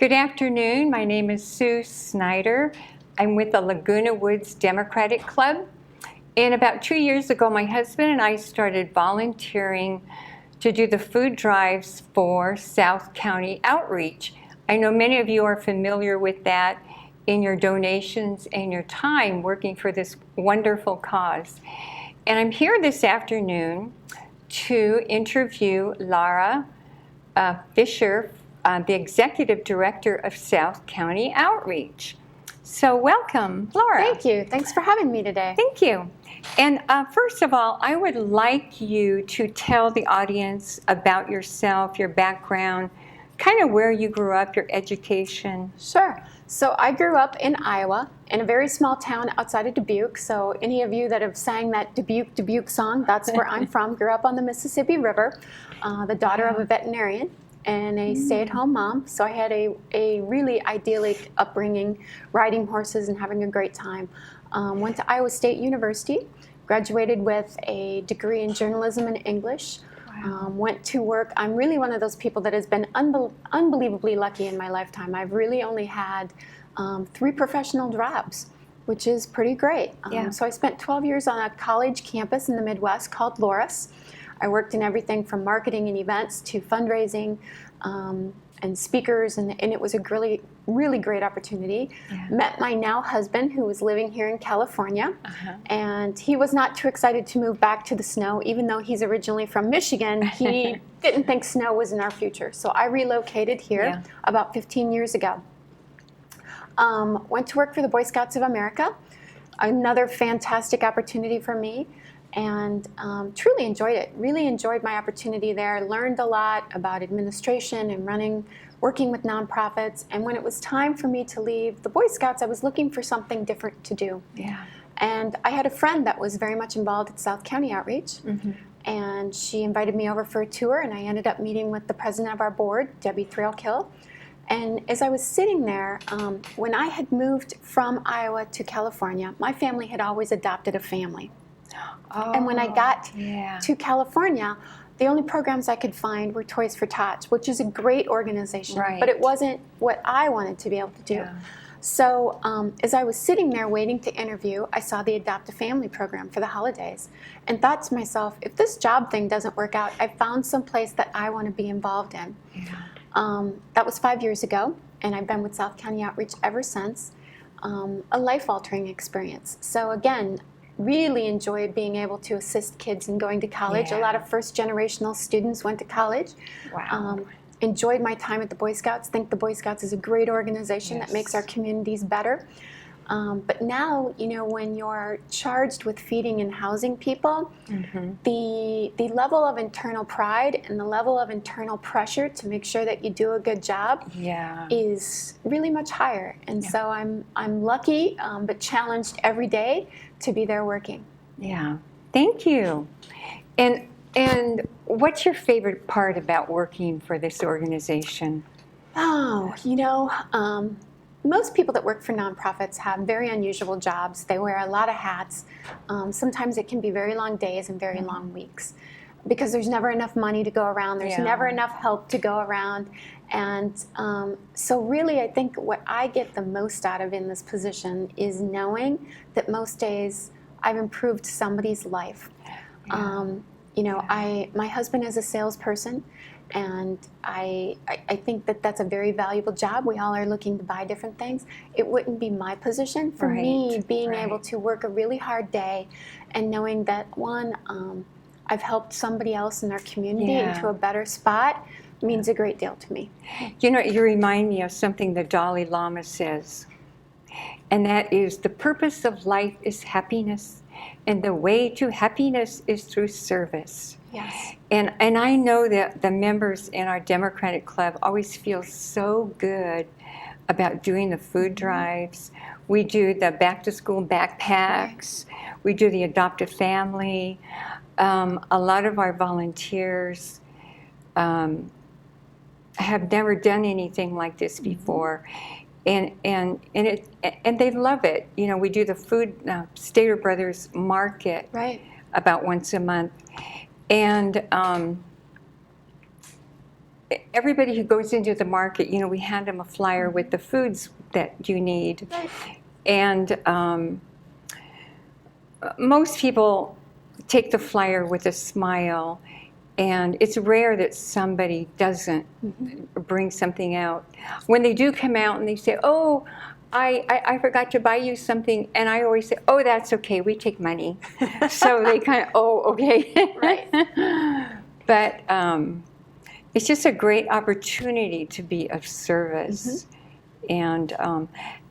Good afternoon. My name is Sue Snyder. I'm with the Laguna Woods Democratic Club. And about 2 years ago, my husband and I started volunteering to do the food drives for South County Outreach. I know many of you are familiar with that in your donations and your time working for this wonderful cause. And I'm here this afternoon to interview Laura Fisher, the Executive Director of South County Outreach. So welcome, Laura. Thank you. Thanks for having me today. Thank you. And first of all, I would like you to tell the audience about yourself, your background, kind of where you grew up, your education. Sure. So I grew up in Iowa, in a very small town outside of Dubuque. So any of you that have sang that Dubuque song, that's where I'm from. Grew up on the Mississippi River, the daughter of a veterinarian and a stay-at-home mom. So I had a really idyllic upbringing, riding horses and having a great time. Went to Iowa State University, graduated with a degree in journalism and English. Went to work. I'm really one of those people that has been unbelievably lucky in my lifetime. I've really only had 3 professional jobs, which is pretty great. So I spent 12 years on a college campus in the Midwest called Loras. I worked in everything from marketing and events to fundraising and speakers, and it was a really, really great opportunity. Met my now husband, who was living here in California, and he was not too excited to move back to the snow. Even though he's originally from Michigan, he didn't think snow was in our future. So I relocated here about 15 years ago. Went to work for the Boy Scouts of America, another fantastic opportunity for me. And truly enjoyed it. Really enjoyed my opportunity there. Learned a lot about administration and working with nonprofits. And when it was time for me to leave the Boy Scouts, I was looking for something different to do. And I had a friend that was very much involved at South County Outreach. And she invited me over for a tour, and I ended up meeting with the president of our board, Debbie Threlkill. And as I was sitting there, when I had moved from Iowa to California, my family had always adopted a family. And when I got to California, the only programs I could find were Toys for Tots, which is a great organization, but it wasn't what I wanted to be able to do. So as I was sitting there waiting to interview, I saw the Adopt a Family program for the holidays and thought to myself, if this job thing doesn't work out, I found some place that I want to be involved in. That was 5 years ago, and I've been with South County Outreach ever since. A life-altering experience. So again, really enjoyed being able to assist kids in going to college. A lot of first-generational students went to college. Enjoyed my time at the Boy Scouts. Think the Boy Scouts is a great organization that makes our communities better. But now, you know, when you're charged with feeding and housing people, the level of internal pride and the level of internal pressure to make sure that you do a good job is really much higher. And so I'm lucky, but challenged every day to be there working. Thank you. And what's your favorite part about working for this organization? Oh, you know, most people that work for nonprofits have very unusual jobs. They wear a lot of hats. Sometimes it can be very long days and very long weeks because there's never enough money to go around. There's never enough help to go around. And so really I think what I get the most out of in this position is knowing that most days I've improved somebody's life. You know, my husband is a salesperson, and I think that that's a very valuable job. We all are looking to buy different things. It wouldn't be my position. For me, being able to work a really hard day and knowing that, one, I've helped somebody else in our community into a better spot means a great deal to me. You know, you remind me of something the Dalai Lama says, and that is, the purpose of life is happiness, and the way to happiness is through service. And I know that the members in our Democratic Club always feel so good about doing the food drives. We do the back-to-school backpacks. We do the Adopt a Family. A lot of our volunteers have never done anything like this before. And they love it. You know, we do the food Stater Brothers Market about once a month, and everybody who goes into the market, we hand them a flyer with the foods that you need. Right. And most people take the flyer with a smile, and it's rare that somebody doesn't bring something out. When they do come out and they say, oh, I forgot to buy you something, and I always say, oh, that's okay, we take money. So they kind of, oh, okay. Right. But it's just a great opportunity to be of service. And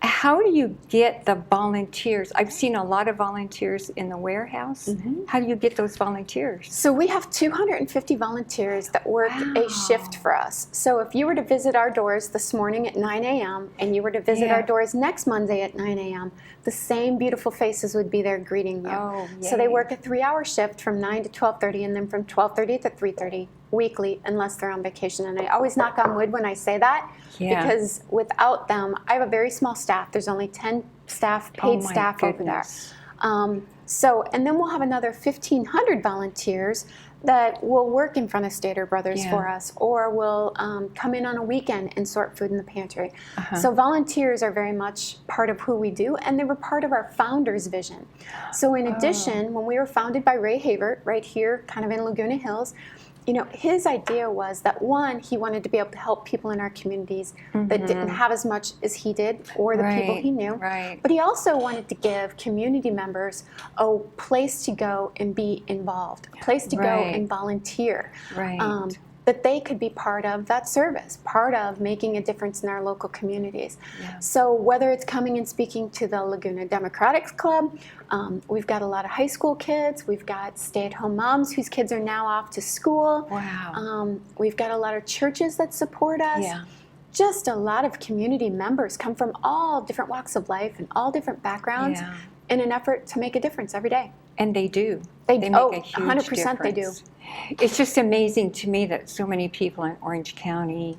how do you get the volunteers? I've seen a lot of volunteers in the warehouse. How do you get those volunteers? So we have 250 volunteers that work a shift for us. So if you were to visit our doors this morning at 9 a.m. and you were to visit our doors next Monday at 9 a.m., the same beautiful faces would be there greeting you. Oh, so they yay. work a 3-hour shift from 9 to 12:30 and then from 12:30 to 3:30 weekly, unless they're on vacation. And I always knock on wood when I say that, because without them, I have a very small staff. There's only 10 staff, paid staff over there. And then we'll have another 1,500 volunteers that will work in front of Stater Brothers for us, or will come in on a weekend and sort food in the pantry. So volunteers are very much part of who we do, and they were part of our founder's vision. So in addition, when we were founded by Ray Havert, right here, kind of in Laguna Hills, his idea was that, one, he wanted to be able to help people in our communities that didn't have as much as he did, or the people he knew. But he also wanted to give community members a place to go and be involved, a place to go and volunteer. That they could be part of that service, part of making a difference in our local communities. So whether it's coming and speaking to the Laguna Democratic Club, we've got a lot of high school kids, we've got stay-at-home moms whose kids are now off to school. We've got a lot of churches that support us. Just a lot of community members come from all different walks of life and all different backgrounds in an effort to make a difference every day. And they do. They make oh, a huge 100% difference. they do. It's just amazing to me that so many people in Orange County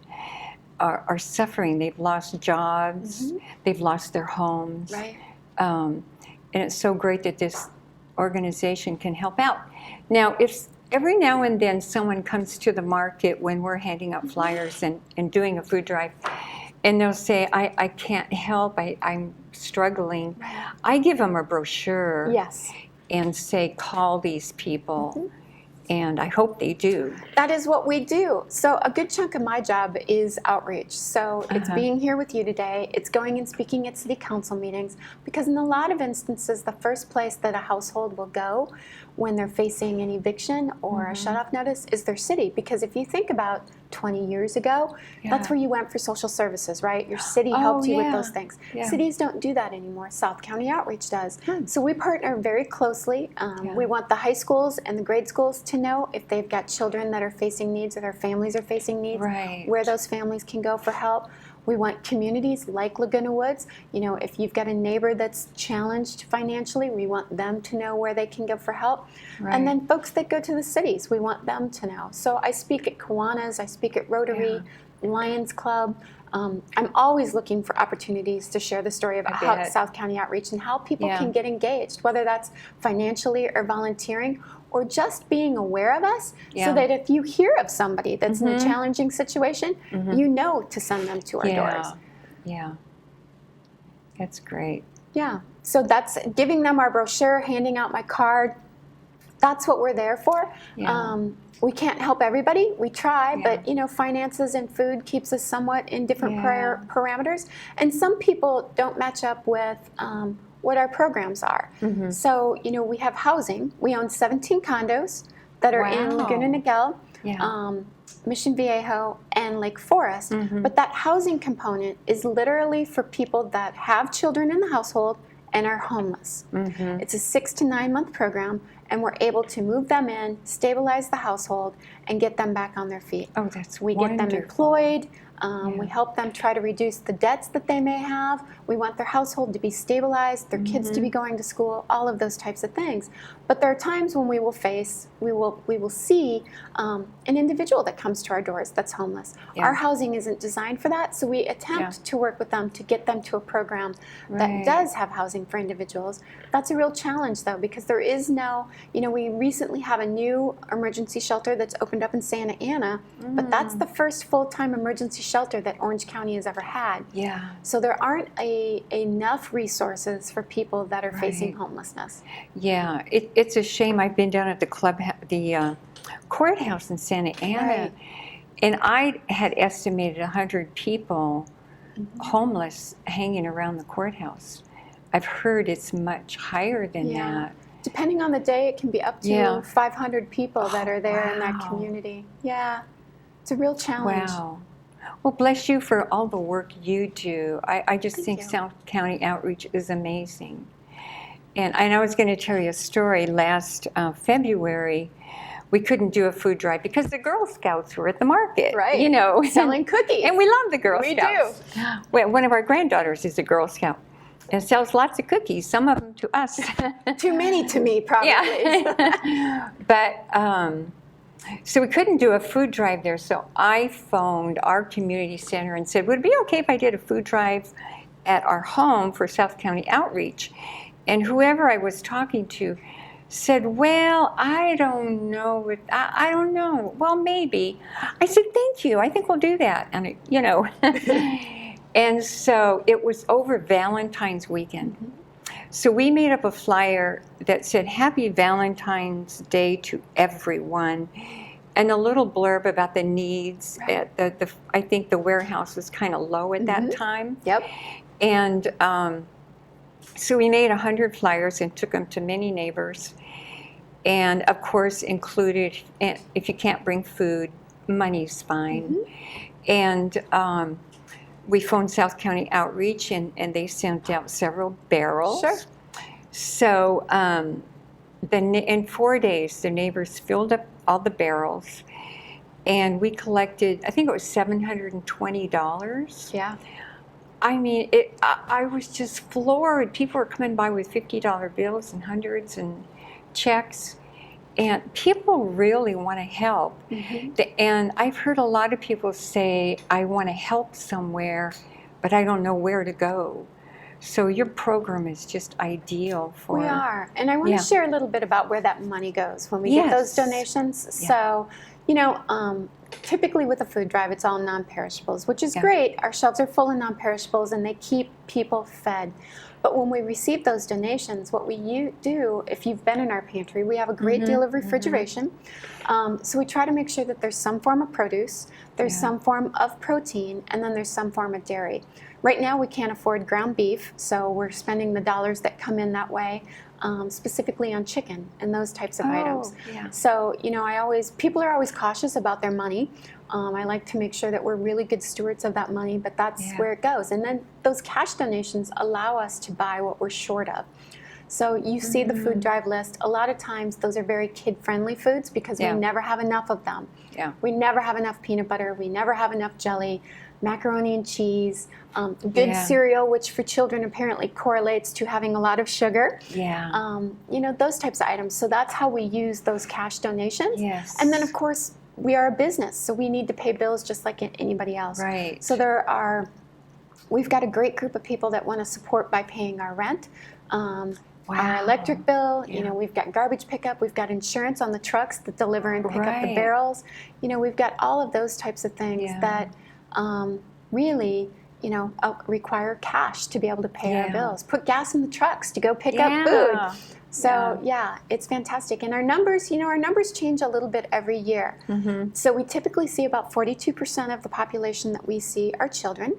are suffering. They've lost jobs, they've lost their homes. And it's so great that this organization can help out. Now, if every now and then someone comes to the market when we're handing out flyers and doing a food drive, and they'll say, I can't help, I'm struggling, I give them a brochure. And say, call these people, and I hope they do. That is what we do. So a good chunk of my job is outreach. So it's being here with you today, it's going and speaking at city council meetings, because in a lot of instances, the first place that a household will go when they're facing an eviction or a shut-off notice is their city. Because if you think about 20 years ago, that's where you went for social services, right? Your city helped you with those things. Cities don't do that anymore. South County Outreach does. So we partner very closely. We want the high schools and the grade schools to know if they've got children that are facing needs or their families are facing needs, where those families can go for help. We want communities like Laguna Woods. If you've got a neighbor that's challenged financially, we want them to know where they can go for help. And then folks that go to the cities, we want them to know. So I speak at Kiwanis, I speak at Rotary, Lions Club. I'm always looking for opportunities to share the story about how South County Outreach and how people can get engaged, whether that's financially or volunteering, or just being aware of us, so that if you hear of somebody that's in a challenging situation, you know to send them to our doors. That's great. So that's giving them our brochure, handing out my card. That's what we're there for. We can't help everybody. We try, but finances and food keeps us somewhat in different parameters. And some people don't match up with what our programs are. So, we have housing. We own 17 condos that are in Laguna Niguel, Mission Viejo, and Lake Forest. But that housing component is literally for people that have children in the household and are homeless. It's a 6 to 9 month program, and we're able to move them in, stabilize the household, and get them back on their feet. Oh, that's We wonderful. get them employed. We help them try to reduce the debts that they may have. We want their household to be stabilized, their kids to be going to school, all of those types of things. But there are times when we will see an individual that comes to our doors that's homeless. Yeah. Our housing isn't designed for that, so we attempt to work with them to get them to a program that does have housing for individuals. That's a real challenge, though, because there is no, we recently have a new emergency shelter that's opened up in Santa Ana, but that's the first full-time emergency shelter that Orange County has ever had. Yeah. So there aren't enough resources for people that are facing homelessness. Yeah, it's a shame. I've been down at the courthouse in Santa Ana, and I had estimated 100 people homeless hanging around the courthouse. I've heard it's much higher than that. Depending on the day, it can be up to 500 people that are there in that community. Yeah, it's a real challenge. Wow. Well, bless you for all the work you do. I just think you. South County Outreach is amazing. And I was going to tell you a story. Last February, we couldn't do a food drive because the Girl Scouts were at the market. Right. Selling cookies. And we love the Girl We Scouts. do. Well, one of our granddaughters is a Girl Scout and sells lots of cookies, some of them to us. Too many to me, probably. Yeah. But so we couldn't do a food drive there. So I phoned our community center and said, would it be okay if I did a food drive at our home for South County Outreach? And whoever I was talking to said, well, I don't know. I don't know. Well, maybe. I said, thank you. I think we'll do that. And, and so it was over Valentine's weekend. So we made up a flyer that said, Happy Valentine's Day to everyone, and a little blurb about the needs. I think the warehouse was kind of low at that time. Yep. And so we made 100 flyers and took them to many neighbors. And of course included, if you can't bring food, money's fine. And we phoned South County Outreach, and they sent out several barrels. Sure. So in 4 days, the neighbors filled up all the barrels, and we collected, I think it was $720. Yeah. I mean, I was just floored. People were coming by with $50 bills and hundreds and checks. And people really want to help. And I've heard a lot of people say, I want to help somewhere, but I don't know where to go. So your program is just ideal for... We are. And I want to share a little bit about where that money goes when we get those donations. So, typically with a food drive, it's all non-perishables, which is great. Our shelves are full of non-perishables, and they keep people fed. But when we receive those donations, what we do, if you've been in our pantry, we have a great deal of refrigeration. So we try to make sure that there's some form of produce, there's some form of protein, and then there's some form of dairy. Right now we can't afford ground beef, so we're spending the dollars that come in that way, specifically on chicken and those types of items. So, people are always cautious about their money. I like to make sure that we're really good stewards of that money, but that's where it goes. And then those cash donations allow us to buy what we're short of. So you see the food drive list. A lot of times those are very kid-friendly foods because we never have enough of them. We never have enough peanut butter. We never have enough jelly, macaroni and cheese, good cereal, which for children apparently correlates to having a lot of sugar. Those types of items. So that's how we use those cash donations. And then, of course, we are a business, so we need to pay bills just like anybody else. So we've got a great group of people that want to support by paying our rent, our electric bill. We've got garbage pickup. We've got insurance on the trucks that deliver and pick up the barrels. We've got all of those types of things that really, require cash to be able to pay our bills. Put gas in the trucks to go pick up food. So it's fantastic. And our numbers change a little bit every year. So we typically see about 42% of the population that we see are children.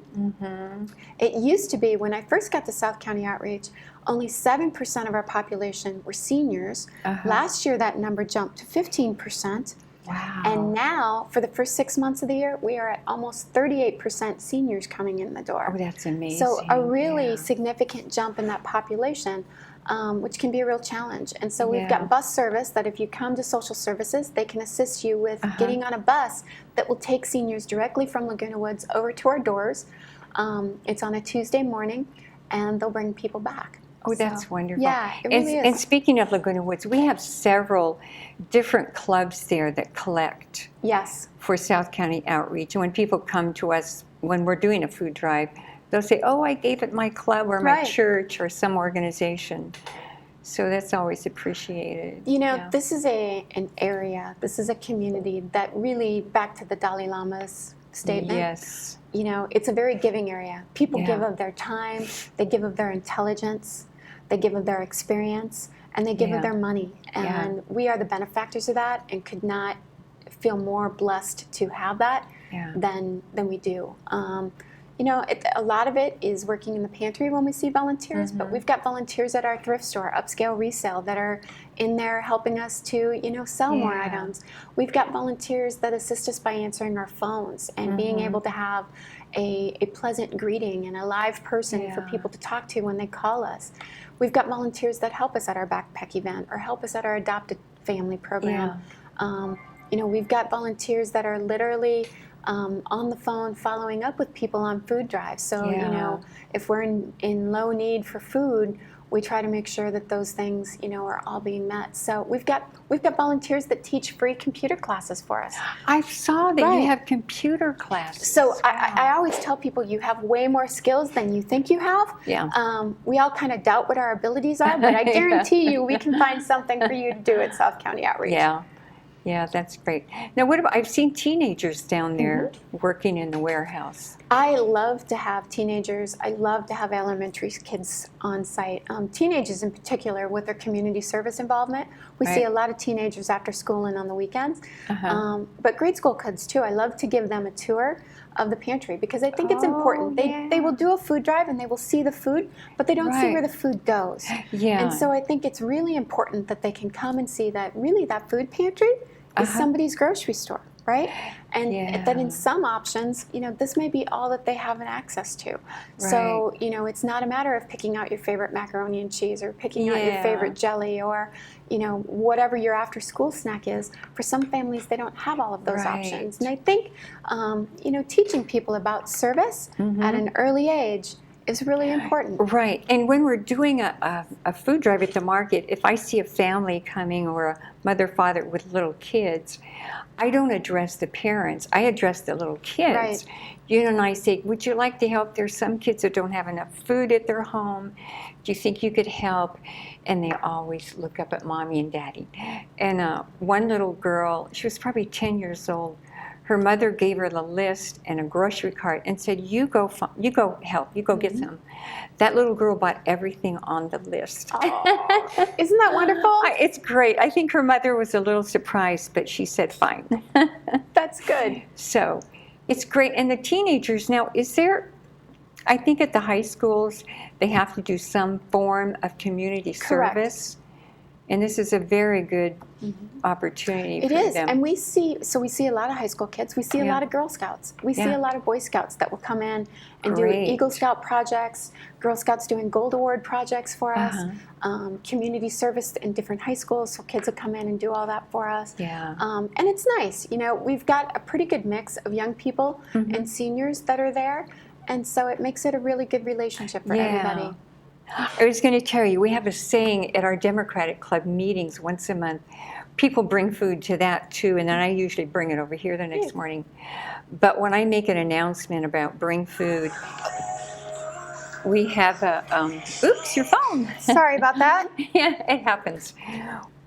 It used to be, when I first got to South County Outreach, only 7% of our population were seniors. Last year that number jumped to 15%. Wow. And now, for the first 6 months of the year, we are at almost 38% seniors coming in the door. Oh, that's amazing. So a really Yeah. significant jump in that population, which can be a real challenge. And so we've Yeah. got bus service that if you come to social services, they can assist you with Uh-huh. getting on a bus that will take seniors directly from Laguna Woods over to our doors. It's on a Tuesday morning, and they'll bring people back. Oh, that's wonderful. Yeah, it really And is. speaking of Laguna Woods, we have several different clubs there that collect Yes. for South County outreach. And when people come to us, when we're doing a food drive, they'll say, oh, I gave it my club or my Right. church or some organization. So that's always appreciated. You know, Yeah. this is an area, this is a community that really, back to the Dalai Lama's statement, Yes. you know, it's a very giving area. People Yeah. give of their time, they give of their intelligence, they give of their experience, and they give Yeah. of their money. Yeah. And we are the benefactors of that and could not feel more blessed to have that Yeah. than we do. You know, a lot of it is working in the pantry when we see volunteers, but we've got volunteers at our thrift store, Upscale Resale, that are in there helping us to, you know, sell more Yeah. items. We've got volunteers that assist us by answering our phones and being able to have a pleasant greeting and a live person for Yeah. people to talk to when they call us. We've got volunteers that help us at our backpack event or help us at our adopted family program. You know, we've got volunteers that are literally on the phone following up with people on food drives. So, you Yeah. know, if we're in low need for food, we try to make sure that those things, you know, are all being met. So we've got volunteers that teach free computer classes for us. I saw that Right. you have computer classes. So I Wow. always tell people you have way more skills than you think you have. Yeah. We all kind of doubt what our abilities are, but I guarantee you we can find something for you to do at South County Outreach. Yeah. Yeah, that's great. Now, what about, I've seen teenagers down there working in the warehouse. I love to have teenagers. I love to have elementary kids on site. Teenagers in particular with their community service involvement. We see Right. a lot of teenagers after school and on the weekends. Uh-huh. But grade school kids too. I love to give them a tour of the pantry because I think it's Oh, important. yeah. They will do a food drive and they will see the food, but they don't see Right. where the food goes. Yeah. And so I think it's really important that they can come and see that really that food pantry is somebody's grocery store, right? And that in Yeah. some options, you know, this may be all that they have an access to. So, you know, it's not a matter of picking out your favorite macaroni and cheese or picking out your Yeah. favorite jelly or, you know, whatever your after school snack is. For some families, they don't have all of those Right. options. And I think, you know, teaching people about service at an early age is really important. Right. And when we're doing a food drive at the market, if I see a family coming or a mother, father with little kids, I don't address the parents. I address the little kids. Right. You know, and I say, would you like to help? There's some kids that don't have enough food at their home. Do you think you could help? And they always look up at mommy and daddy. And one little girl, she was probably 10 years old. Her mother gave her the list and a grocery cart and said, you go help, you go get some. That little girl bought everything on the list. Oh, isn't that wonderful? It's great. I think her mother was a little surprised, but she said fine. That's good. So it's great. And the teenagers now, is there, I think at the high schools, they have to do some form of community Correct. service. And this is a very good opportunity It for is, them. and we see a lot of high school kids. We see a Yeah. lot of Girl Scouts. We see Yeah. a lot of Boy Scouts that will come in and Great. do Eagle Scout projects. Girl Scouts doing Gold Award projects for us. Community service in different high schools, so kids will come in and do all that for us. Yeah. And it's nice. You know, we've got a pretty good mix of young people and seniors that are there, and so it makes it a really good relationship for everybody. I was going to tell you, we have a saying at our Democratic Club meetings once a month. People bring food to that too, and then I usually bring it over here the next morning. But when I make an announcement about bring food, we have a, oops, your phone. Sorry about that. Yeah, it happens.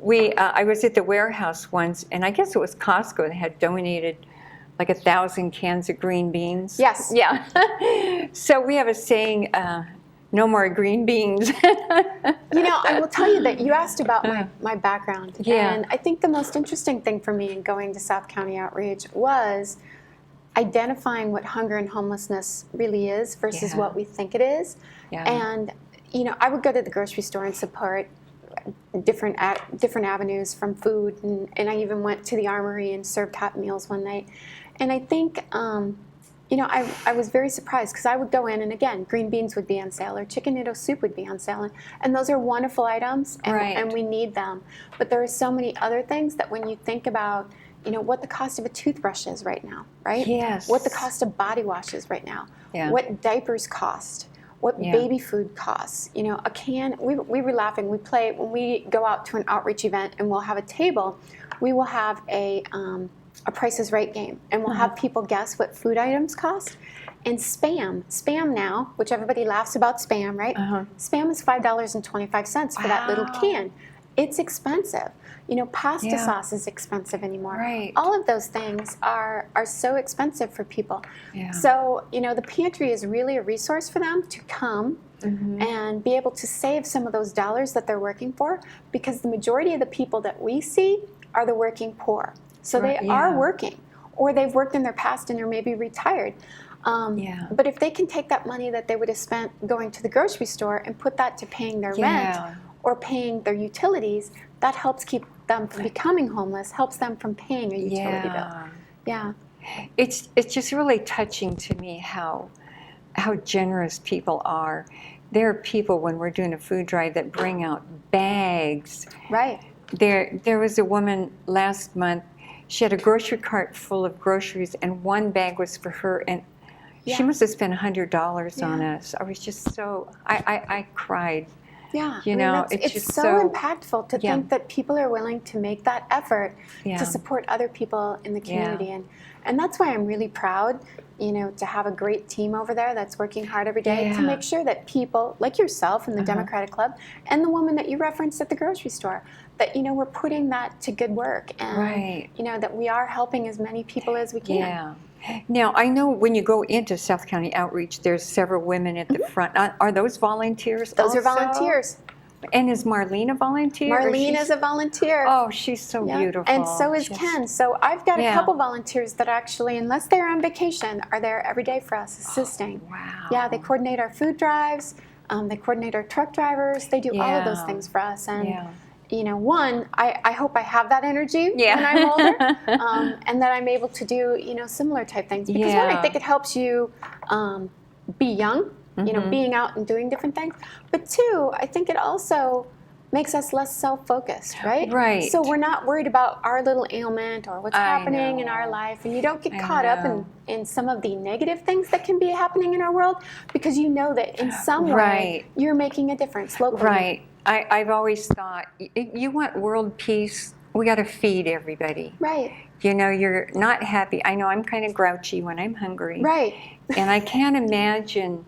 I was at the warehouse once, and I guess it was Costco that had donated like 1,000 cans of green beans. Yes. Yeah. So we have a saying, no more green beans. You know, I will tell you that you asked about my background. Yeah. And I think the most interesting thing for me in going to South County Outreach was identifying what hunger and homelessness really is versus Yeah. what we think it is. Yeah. And, you know, I would go to the grocery store and support different avenues from food, and I even went to the Armory and served hot meals one night. And I think, I was very surprised because I would go in and again, green beans would be on sale or chicken noodle soup would be on sale. And those are wonderful items and we need them. But there are so many other things that when you think about, what the cost of a toothbrush is right now, right? Yes. What the cost of body wash is right now. Yeah. What diapers cost. What baby food costs. A can, we were laughing. We play, when we go out to an outreach event and we'll have a table, we will have a Price is Right game. And we'll have people guess what food items cost. And Spam now, which everybody laughs about Spam, right? Spam is $5.25 for that little can. It's expensive. Pasta sauce is expensive anymore. Right. All of those things are so expensive for people. Yeah. So, the pantry is really a resource for them to come and be able to save some of those dollars that they're working for, because the majority of the people that we see are the working poor. So they are working, or they've worked in their past and they're maybe retired. But if they can take that money that they would have spent going to the grocery store and put that to paying their rent or paying their utilities, that helps keep them from becoming homeless, helps them from paying a utility bill. Yeah. It's just really touching to me how generous people are. There are people, when we're doing a food drive, that bring out bags. Right. There was a woman last month. She had a grocery cart full of groceries, and one bag was for her, and she must have spent $100 on us. I was just so, I cried. Yeah, it's just so impactful to think that people are willing to make that effort to support other people in the community, and that's why I'm really proud, to have a great team over there that's working hard every day to make sure that people like yourself in the Democratic Club and the woman that you referenced at the grocery store, that we're putting that to good work, and that we are helping as many people as we can. Yeah. Now, I know when you go into South County Outreach, there's several women at the front. Are those volunteers Those also? are volunteers. And is Marlene a volunteer? Marlene is a volunteer. Oh, she's so beautiful. And so is Ken. So I've got a couple volunteers that actually, unless they're on vacation, are there every day for us assisting. Oh, wow. Yeah, they coordinate our food drives. They coordinate our truck drivers. They do all of those things for us. And I hope I have that energy when I'm older, and that I'm able to do, similar type things. Because one, I think it helps you be young, being out and doing different things. But two, I think it also makes us less self-focused, right? Right. So we're not worried about our little ailment or what's happening in our life, and you don't get caught up in some of the negative things that can be happening in our world, because you know that in some way you're making a difference locally. Right. I've always thought, you want world peace, we got to feed everybody. Right. You're not happy. I know I'm kind of grouchy when I'm hungry. Right. And I can't imagine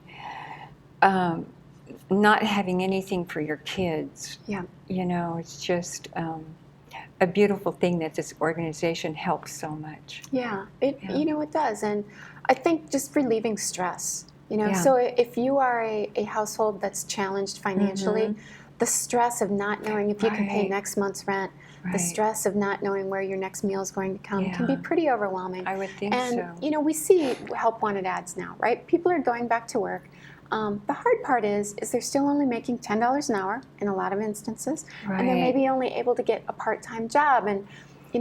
not having anything for your kids. Yeah. It's just a beautiful thing that this organization helps so much. Yeah. It does. And I think just relieving stress. So if you are a household that's challenged financially, the stress of not knowing if you can pay next month's rent, the stress of not knowing where your next meal is going to come can be pretty overwhelming. I would think so. And, we see help wanted ads now, right? People are going back to work. The hard part is they're still only making $10 an hour in a lot of instances, and they're maybe only able to get a part-time job. And,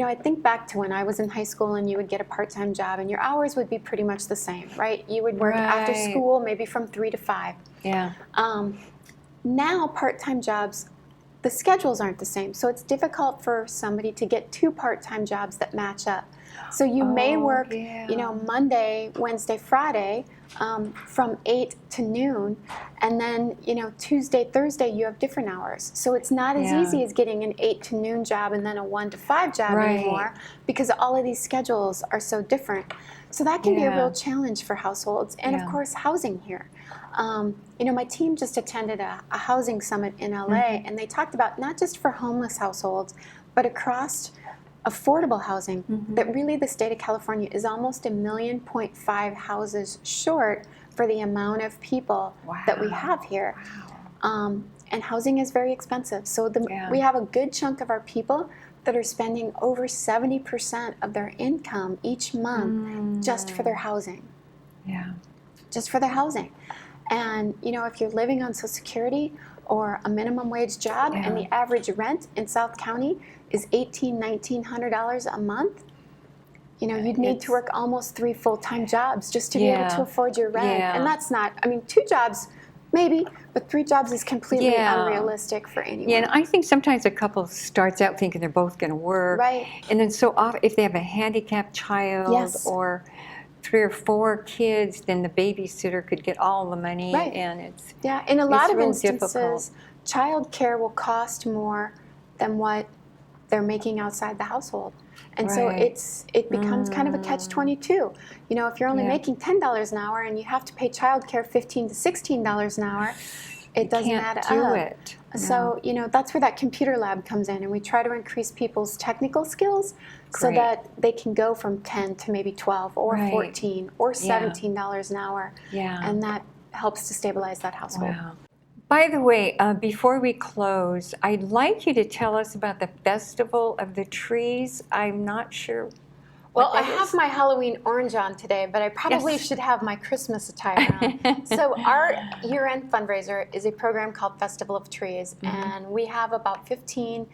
I think back to when I was in high school and you would get a part-time job and your hours would be pretty much the same, right? You would work after school, maybe from 3 to 5. Yeah. Now, part-time jobs, the schedules aren't the same, so it's difficult for somebody to get 2 part-time jobs that match up. So you may work, Monday, Wednesday, Friday, from 8 to noon, and then, Tuesday, Thursday, you have different hours. So it's not as easy as getting an 8 to noon job and then a 1 to 5 job anymore, because all of these schedules are so different. So that can be a real challenge for households, and of course, housing here. My team just attended a housing summit in LA, and they talked about not just for homeless households, but across affordable housing, that really the state of California is almost 1.5 million houses short for the amount of people that we have here. And housing is very expensive. So we have a good chunk of our people that are spending over 70% of their income each month just for their housing. Yeah. Just for their housing. And, if you're living on Social Security, or a minimum wage job, and the average rent in South County is $1,900 a month, you know, you'd need to work almost 3 full-time jobs just to be able to afford your rent. And that's not, I mean, 2 jobs maybe, but 3 jobs is completely unrealistic for anyone. Yeah, and I think sometimes a couple starts out thinking they're both going to work. Right. And then so often, if they have a handicapped child or 3 or 4 kids, then the babysitter could get all the money. Right. And it's in a lot of real instances, difficult. child care will cost more than what they're making outside the household. And so it becomes kind of a catch-22. You know, if you're only making $10 an hour and you have to pay childcare $15 to $16 an hour, it doesn't add up. So, you know, that's where that computer lab comes in, and we try to increase people's technical skills so that they can go from 10 to maybe 12 or 14 or $17 an hour. And that helps to stabilize that household. By the way, before we close, I'd like you to tell us about the Festival of the Trees. I'm not sure. Well, I have my Halloween orange on today, but I probably should have my Christmas attire on. So our year-end fundraiser is a program called Festival of Trees, and we have about 15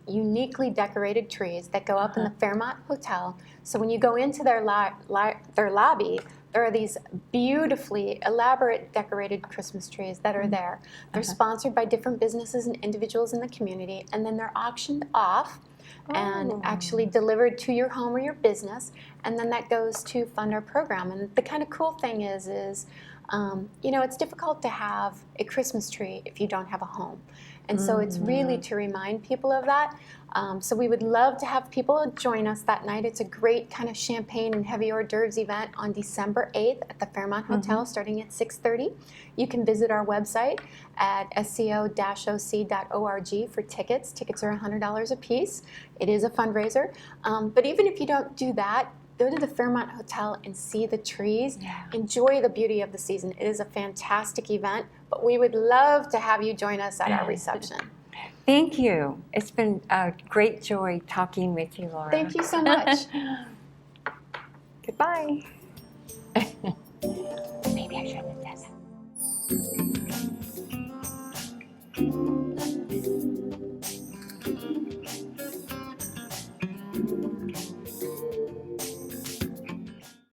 uniquely decorated trees that go up in the Fairmont Hotel. So when you go into their lobby, there are these beautifully elaborate decorated Christmas trees that are there. They're sponsored by different businesses and individuals in the community, and then they're auctioned off and actually delivered to your home or your business, and then that goes to fund our program. And the kind of cool thing is you know, it's difficult to have a Christmas tree if you don't have a home. And so it's really to remind people of that. So we would love to have people join us that night. It's a great kind of champagne and heavy hors d'oeuvres event on December 8th at the Fairmont Hotel starting at 6:30. You can visit our website at sco-oc.org for tickets. Tickets are $100 a piece. It is a fundraiser. But even if you don't do that, go to the Fairmont Hotel and see the trees. Enjoy the beauty of the season. It is a fantastic event, but we would love to have you join us at our reception. Thank you. It's been a great joy talking with you, Laura. Thank you so much. Goodbye.